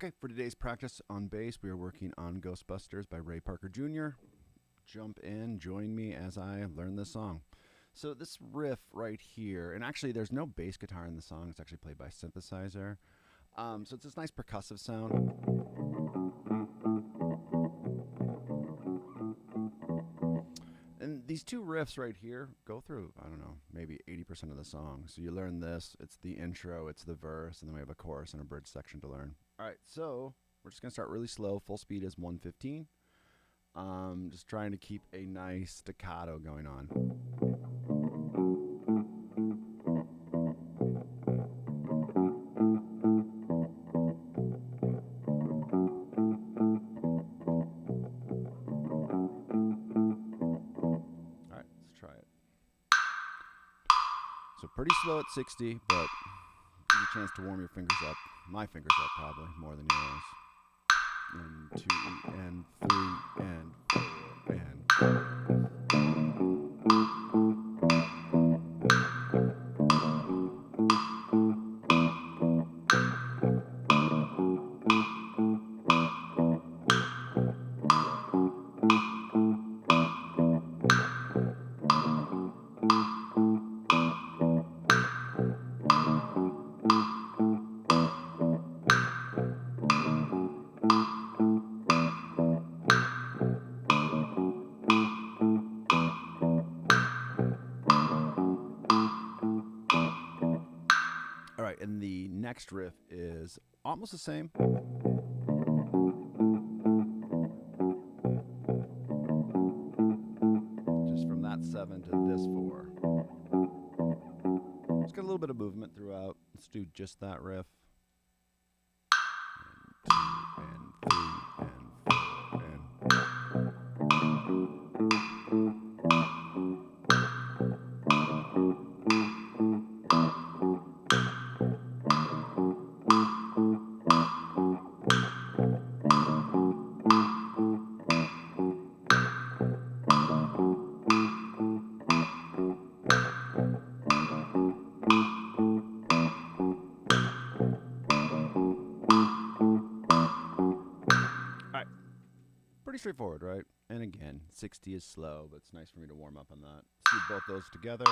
Okay, for today's practice on bass, we are working on Ghostbusters by Ray Parker Jr. Jump in, join me as I learn this song. So this riff right here, and actually there's no bass guitar in the song, it's actually played by synthesizer. So it's this nice percussive sound. And these two riffs right here go through, I don't know, maybe 80% of the song. So you learn this, it's the intro, it's the verse, and then we have a chorus and a bridge section to learn. All right, so we're just going to start really slow. Full speed is 115. Just trying to keep a nice staccato going on. All right, let's try it. So pretty slow at 60, but give you a chance to warm your fingers up. My fingers up probably more than yours. And 2 and 3 and 4 and. All right, and the next riff is almost the same. Just from that 7 to this 4. Let's get a little bit of movement throughout. Let's do just that riff. And 2 and 3 and 4 and. Pretty straightforward, right? And again, 60 is slow, but it's nice for me to warm up on that. Let's do both those together.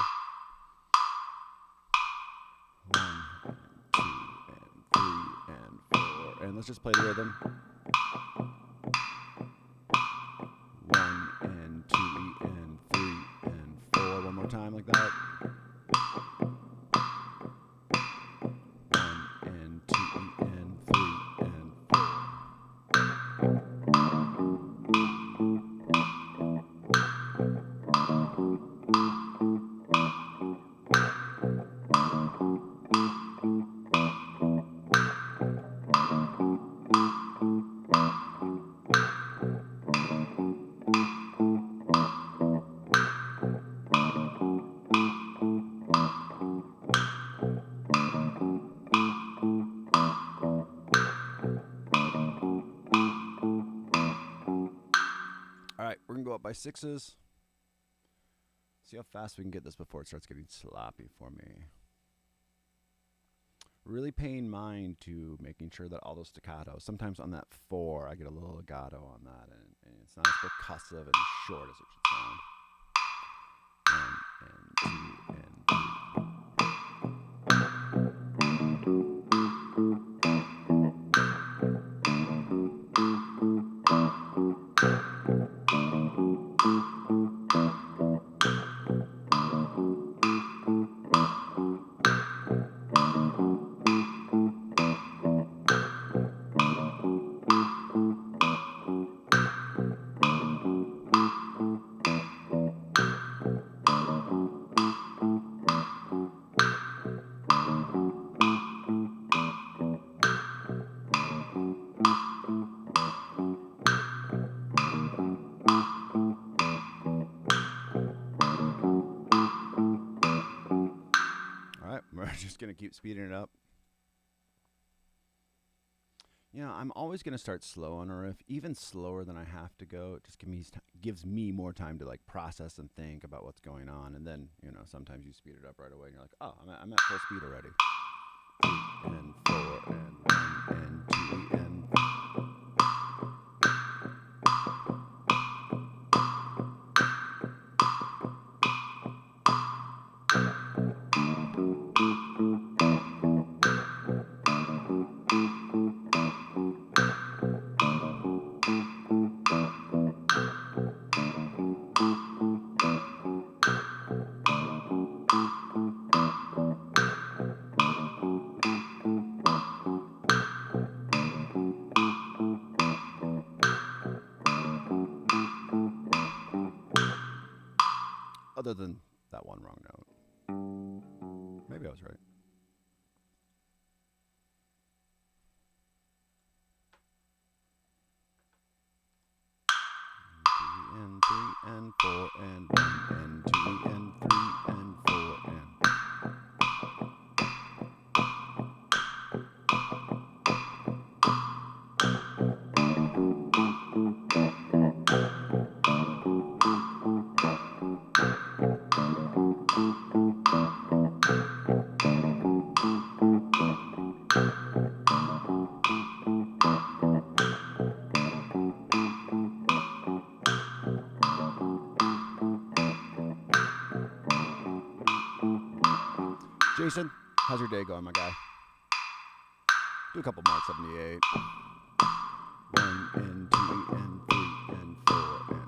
1 and 2 and 3 and 4. And let's just play the rhythm. 1 and 2 and 3 and 4. One more time like that. 1 and 2 and 3 and 4. All right, we're going to go up by 6s. See how fast we can get this before it starts getting sloppy for me. Really paying mind to making sure that all those staccatos, sometimes on that 4, I get a little legato on that, and it's not as percussive and short as it should sound. 1 and 2 and 3. We're just going to keep speeding it up. You know, I'm always going to start slow on a riff, even slower than I have to go. It just gives me more time to like process and think about what's going on. And then, you know, sometimes you speed it up right away and you're like, oh, I'm at full speed already. 2 and 4 and 1 and 2 and Other than that one wrong note. Maybe I was right. And 3 and 4 and 1 and 2 and 3 and 4 and. Jason, how's your day going, my guy? Do a couple Mark 78. 1 and 2 and 3 and 4 and.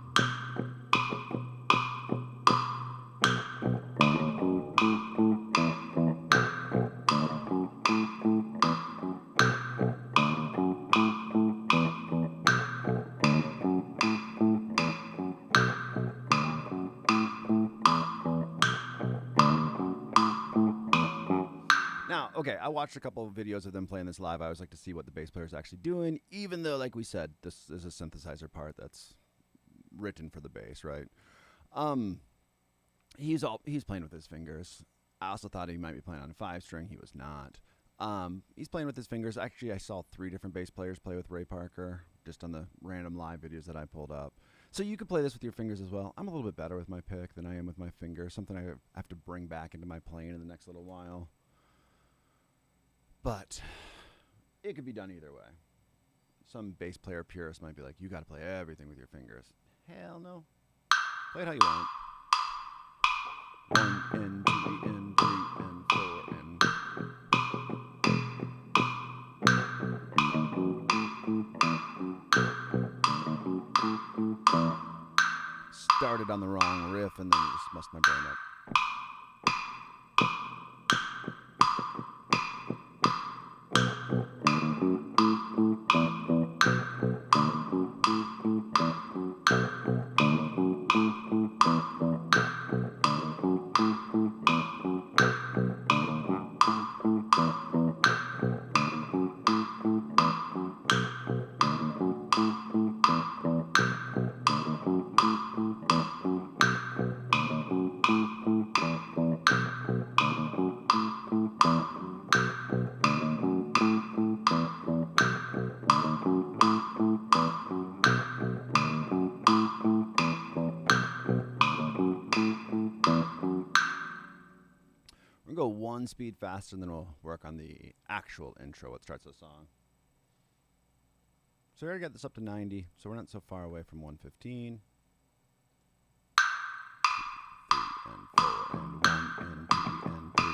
Now, okay, I watched a couple of videos of them playing this live. I always like to see what the bass player is actually doing, even though, like we said, this is a synthesizer part that's written for the bass, right? He's playing with his fingers. I also thought he might be playing on a 5-string. He was not. He's playing with his fingers. Actually, I saw 3 different bass players play with Ray Parker just on the random live videos that I pulled up. So you could play this with your fingers as well. I'm a little bit better with my pick than I am with my fingers, something I have to bring back into my playing in the next little while. But it could be done either way. Some bass player purist might be like, you got to play everything with your fingers. Hell no. Play it how you want. 1 and 2 and 3 and 4 and. Started on the wrong riff and then just messed my brain up. Go 1 speed faster, and then we'll work on the actual intro, what starts the song. So we already got this up to 90, so we're not so far away from 115. 3 and 4 and 1 and 2 and 3.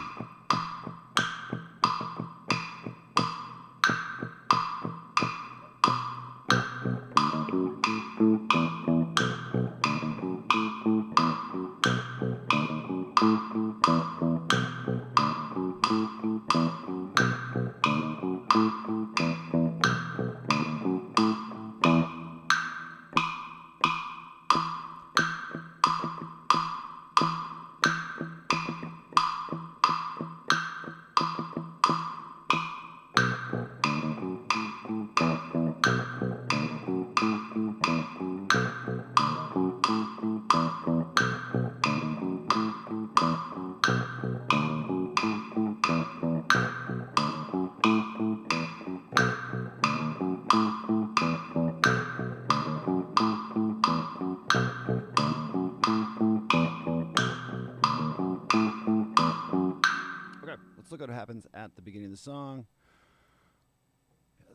Let's look at what happens at the beginning of the song.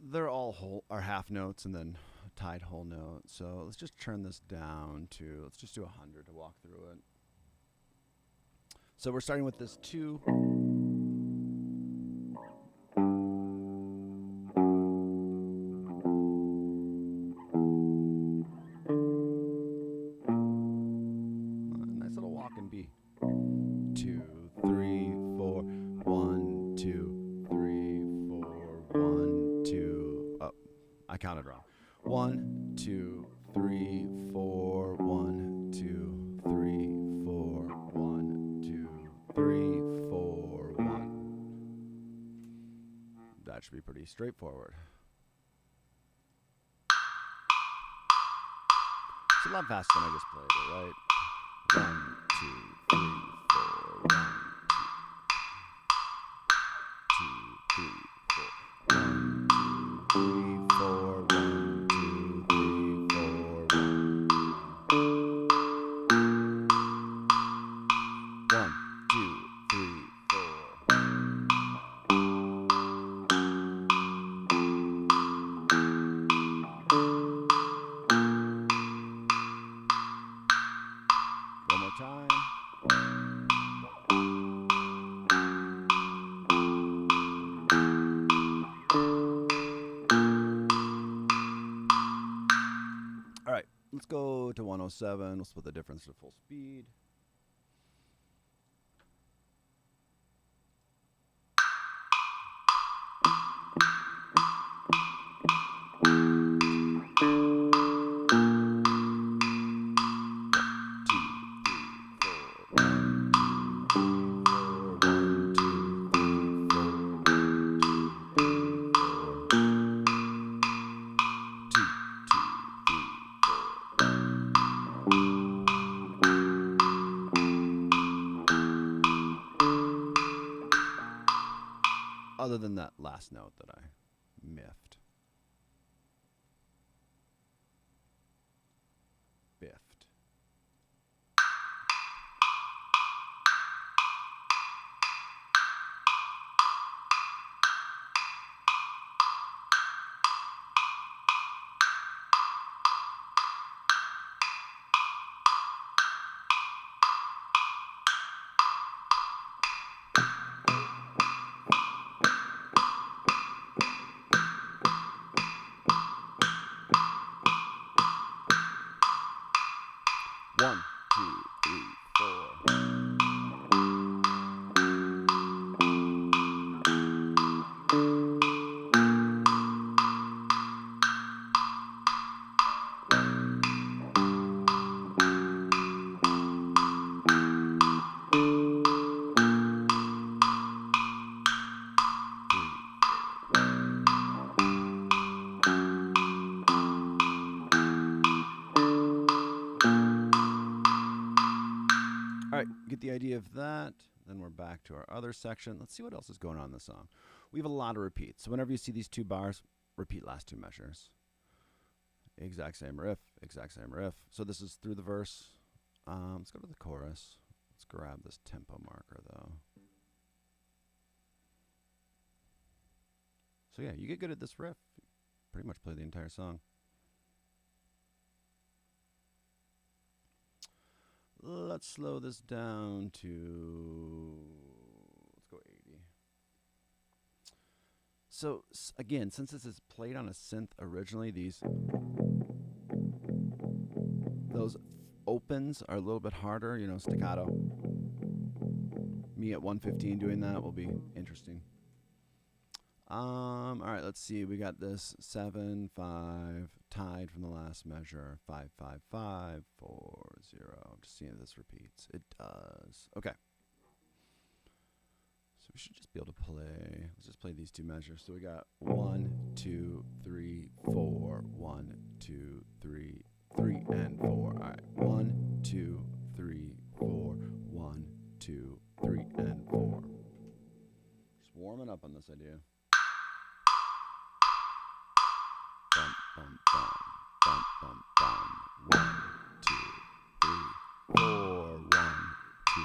They're all are half notes and then a tied whole note. So let's just turn this down to, let's just do 100 to walk through it. So we're starting with this 2. Nice little walking B. 2, 3, 4, 1, 2, 3, 4, 1, 2. Oh, I counted wrong. 1, 2, 3, 4, 1, 2, 3, 4, should be pretty straightforward. It's a lot faster than I just played it, right? 1, 2, 3, 4. 1, 2, 3, 4. 1, 2, 3, 4. 1, 2, 3, 4. 1, 2, 3, 4. One more time. All right, let's go to 107. We'll split the difference to full speed. Other than that last note that I miffed. Biffed. One, two, three, four. All right, get the idea of that. Then we're back to our other section. Let's see what else is going on in the song. We have a lot of repeats. So whenever you see these two bars, repeat last two measures. Exact same riff, exact same riff. So this is through the verse. Let's go to the chorus. Let's grab this tempo marker, though. So yeah, you get good at this riff. Pretty much play the entire song. Let's slow this down to, let's go 80. So again, since this is played on a synth originally, those opens are a little bit harder, you know, staccato. Me at 115 doing that will be interesting. All right, let's see. We got this 7, 5, tied from the last measure. 5, 5, 5, 4, 0. Just seeing if this repeats. It does. Okay. So we should just be able to play. Let's just play these two measures. So we got 1, 2, 3, 4. 1, 2, 3, 3, and 4. All right. 1, 2, 3, 4. 1, 2, 3, and 4. Just warming up on this idea. Bum, bum, bum, bum, bum, bum. 1, 2, 3, 4. 1, 2.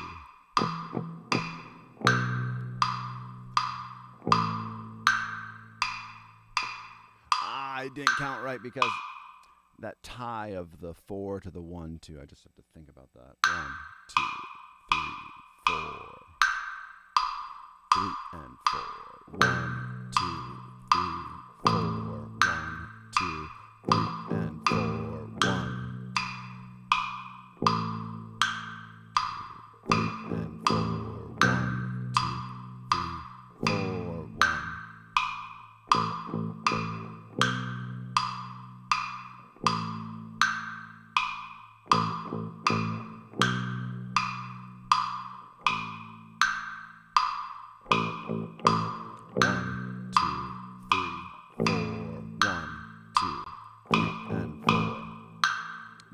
I didn't count right because that tie of the 4 to the 1, 2. I just have to think about that. 1, 2, 3, 4. 3 and 4. 1, 2, 3, 4. 2, 3, and 4. 1, 3 and 4. 1, 2, 3, 4. 1.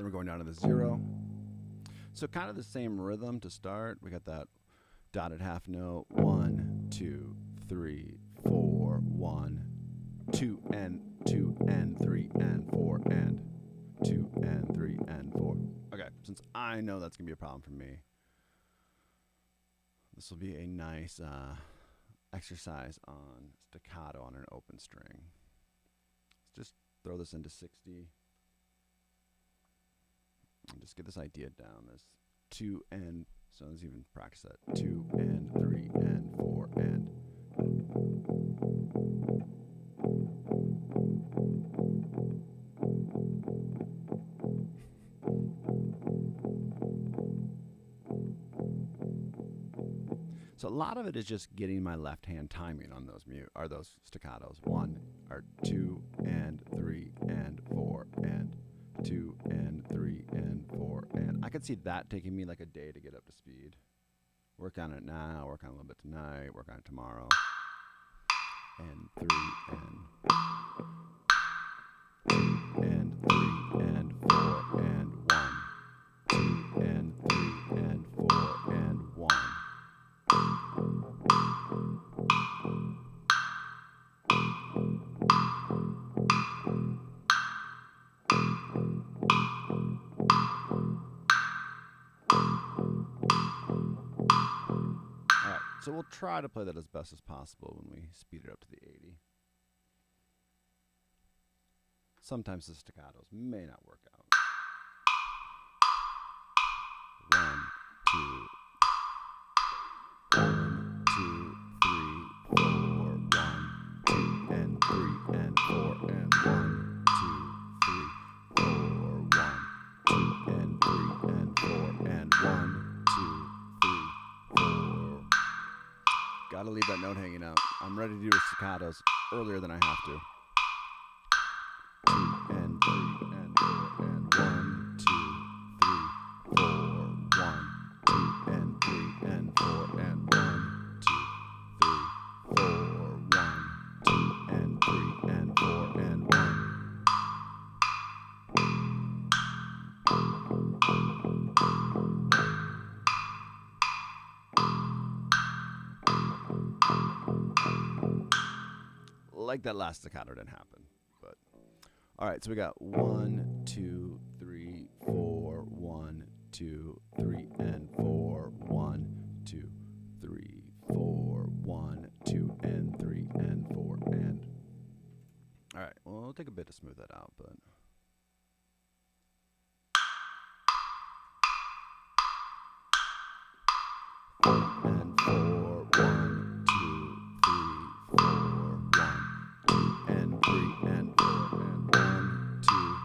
Then we're going down to the 0. So kind of the same rhythm to start. We got that dotted half note. 1, 2, 3, 4, 1, 2 and 2 and 3 and 4 and 2 and 3 and 4. Okay, since I know that's going to be a problem for me, this will be a nice exercise on staccato on an open string. Let's just throw this into 60 and just get this idea down. This 2 and, so let's even practice that. 2 and 3 and 4 and. So a lot of it is just getting my left hand timing on those those staccatos. 1 or 2 and 3 and 4 and 2 and 3 and 4 and. I could see that taking me like a day to get up to speed. Work on it now, work on it a little bit tonight, work on it tomorrow. And 3 and 2 and 3 and 4 and 1. 2 and 3 and 4 and 1. So we'll try to play that as best as possible when we speed it up to the 80. Sometimes the staccatos may not work out. 1, 2, 1, 2, 3, 4, 1, 2 and 3 and 4 and 1, 2, 3, 4, 1, 2 and 3 and 4 and 1, 2, 3, 4. Gotta leave that note hanging out. I'm ready to do staccatos earlier than I have to. 2 and 3 and 4 and 1, 2, 3, 4, 1, 2 and 3 and 4 and 1, 2, 3, 4, 1, 2 and 3 and 4 and 1. Like that last staccato didn't happen, but all right. So we got 1, 2, 3, 4, 1, 2, 3 and 4, 1, 2, 3, 4, 1, 2 and 3 and 4 and. All right. Well, it'll take a bit to smooth that out, but. And 4, 1, 2, 3, 4, 1, 2 and 3 and 4 and 1, 2.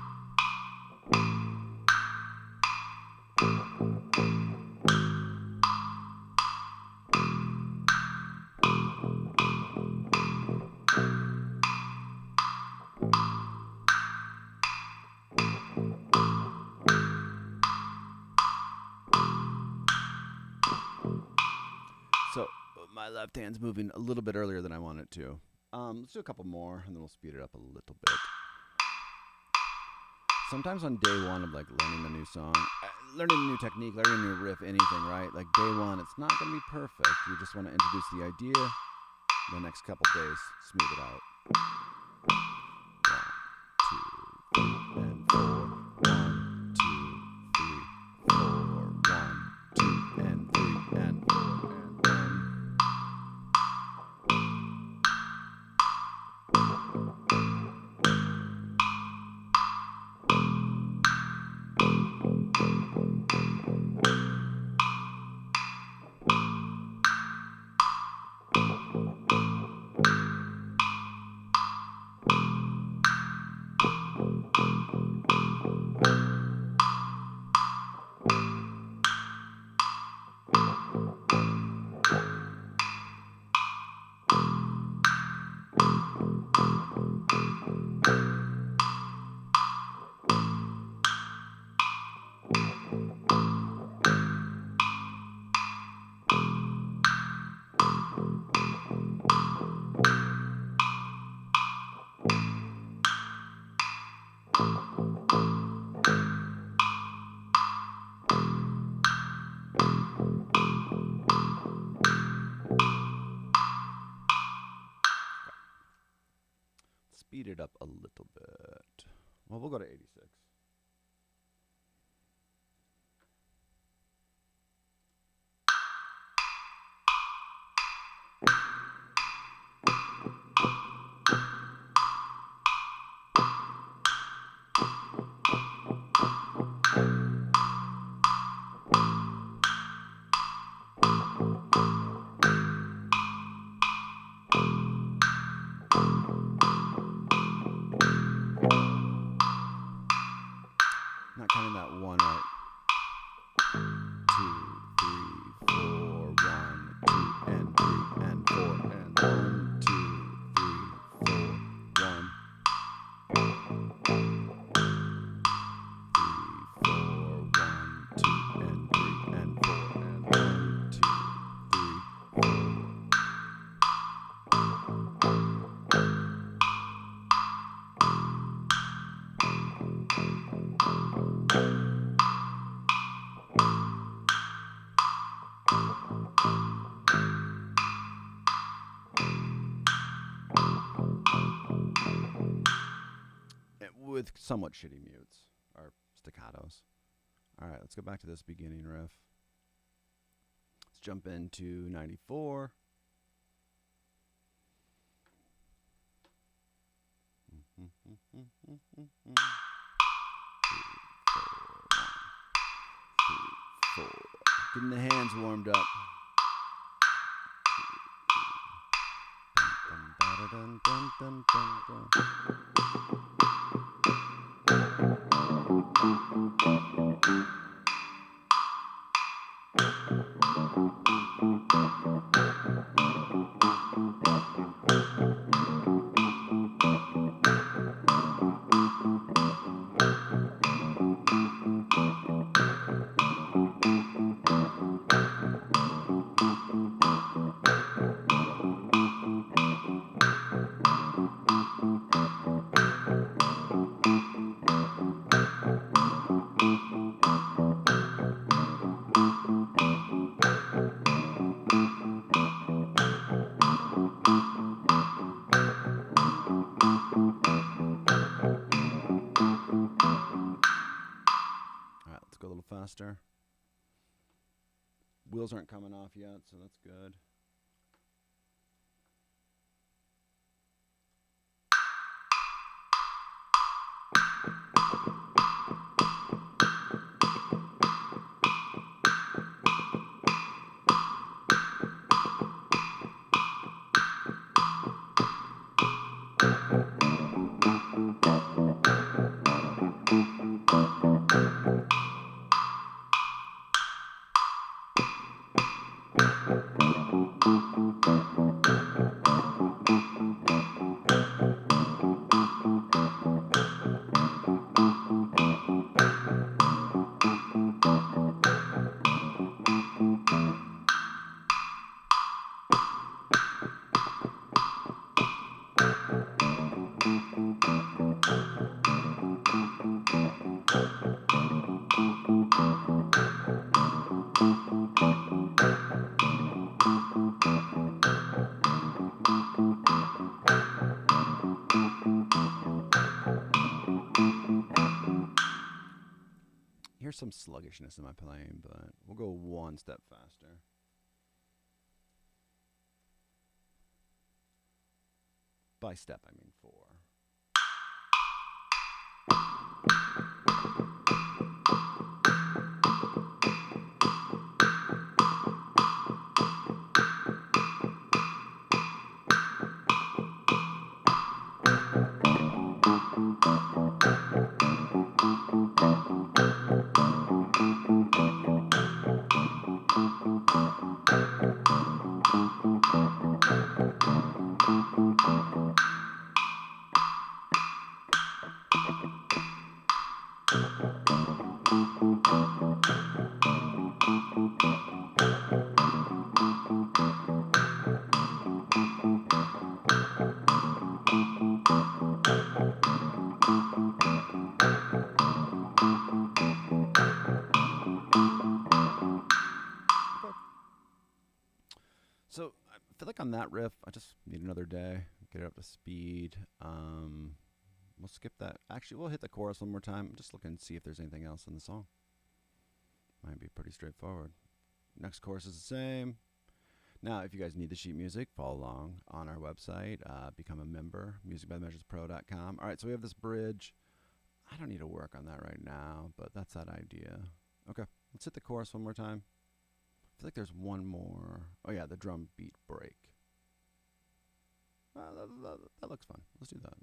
So my left hand's moving a little bit earlier than I want it to. Let's do a couple more, and then we'll speed it up a little bit. Sometimes on day one of like learning a new song, learning a new technique, learning a new riff, anything, right? Like day one, it's not going to be perfect. You just want to introduce the idea. The next couple days, smooth it out. 1, 2, 3, and 4. 1, 2, 3, 4. 1, 2, and 3, and 4, and 1. speed it up a little bit. Well, we'll go to 86. Not counting that one, right? 2, 3, 4, 1, 2, and 3, and 4, and 1, 2, 3, 4, 1. 3, 4, 1, 2, and 3, and 4, and 1, 2, 3, 4. With somewhat shitty mutes or staccatos. All right, let's go back to this beginning riff. Let's jump into 94. Getting the hands warmed up. Dun, dun, dun, dun, dun, dun. Go a little faster. Wheels aren't coming off yet, so that's good. Here's some sluggishness in my playing, but we'll go one step faster. By step, I mean 4. So I feel like on that riff, I just need another day, get it up to speed. skip that. Actually, we'll hit the chorus one more time. I'm just looking to see if there's anything else in the song. Might be pretty straightforward. Next chorus is the same. Now, if you guys need the sheet music, follow along on our website. Become a member, musicbythemeasurespro.com. All right, so we have this bridge. I don't need to work on that right now, but that's that idea. Okay, let's hit the chorus one more time. I feel like there's one more. Oh, yeah, the drum beat break. That looks fun. Let's do that.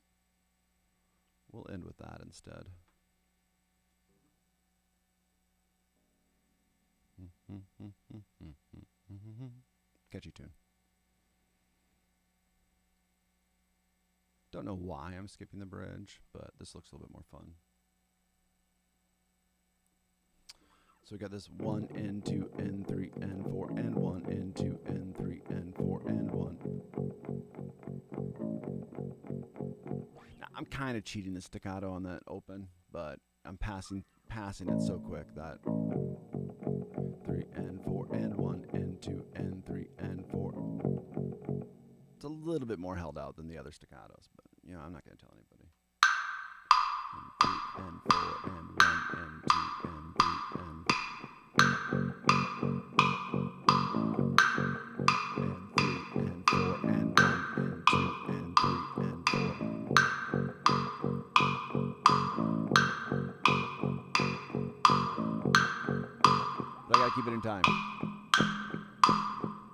We'll end with that instead. Catchy tune. Don't know why I'm skipping the bridge, but this looks a little bit more fun. So we got this 1 and 2 and 3 and 4 and 1 and 2 and 3 and 4 and 1. Now, I'm kind of cheating the staccato on that open, but I'm passing it so quick that 3 and 4 and 1 and 2 and 3 and 4. It's a little bit more held out than the other staccatos, but you know, I'm not going to tell anybody. And 3 and 4 and 1 and 2 and 3 and 3 and 4 and 1 and 2 and 3 and 4. But I gotta keep it in time.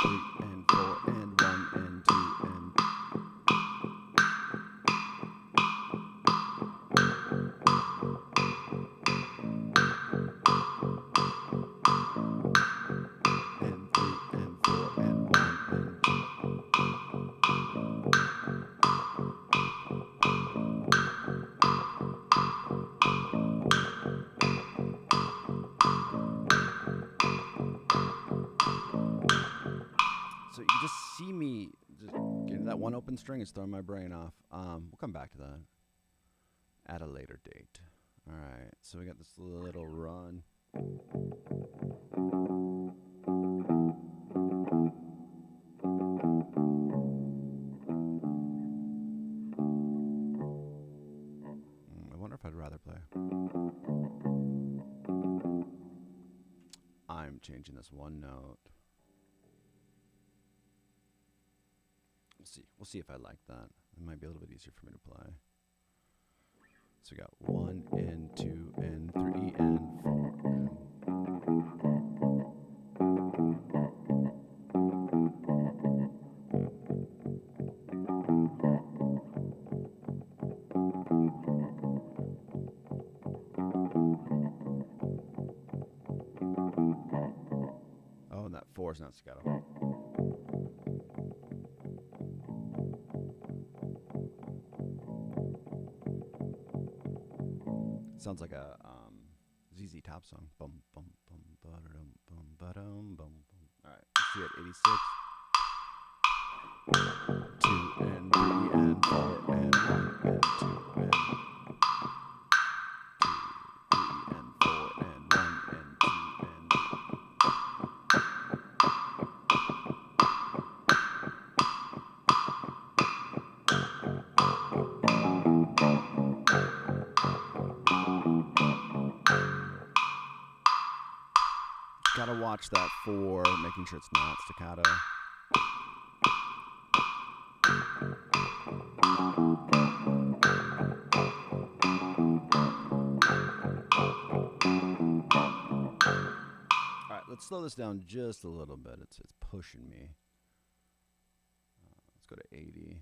3 and 4 and 1 and 2 and see me just getting that one open string is throwing my brain off. We'll come back to that at a later date. All right, so we got this little run. I wonder if I'd rather play. I'm changing this one note. We'll see if I like that. It might be a little bit easier for me to play. So we got 1 and 2 and 3 and 4 and oh, and that 4 is not staccato. Sounds like a ZZ Top song. Bum bum bum ba-dum bum ba-dum bum bum. All right, let's see at 86. 2 and 3 and 4 and 1 and 2 and 2, 3 and 4 and 1 and 2 and gotta watch that 4, making sure it's not staccato. All right, let's slow this down just a little bit. It's pushing me. Let's go to 80.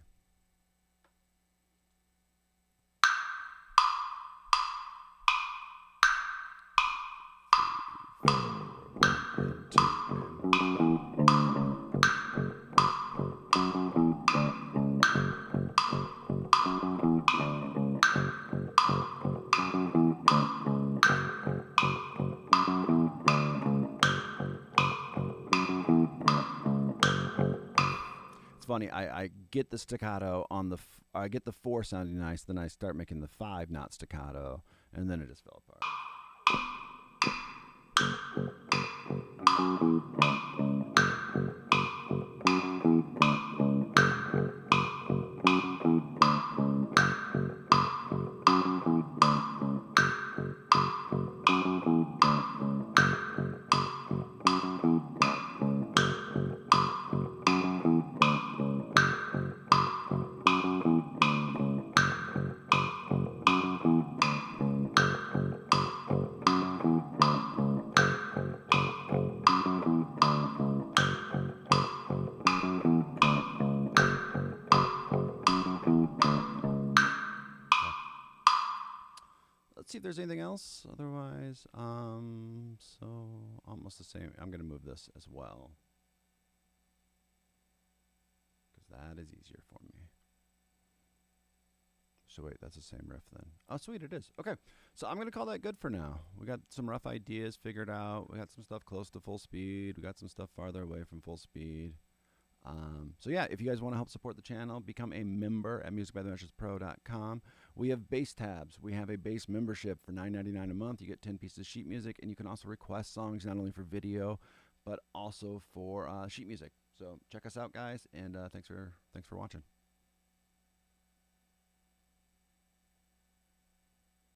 Funny, I get the staccato on the I get the 4 sounding nice, then I start making the 5 not staccato, and then it just fell apart. let's see if there's anything else. Otherwise, so almost the same. I'm going to move this as well, because that is easier for me. So wait, that's the same riff then. Oh, sweet, it is. Okay, so I'm going to call that good for now. We got some rough ideas figured out. We got some stuff close to full speed. We got some stuff farther away from full speed. So yeah, if you guys want to help support the channel, become a member at musicbythematchespro.com. We have bass tabs. We have a bass membership for $9.99 a month. You get 10 pieces of sheet music, and you can also request songs not only for video, but also for sheet music. So check us out, guys, and thanks for watching.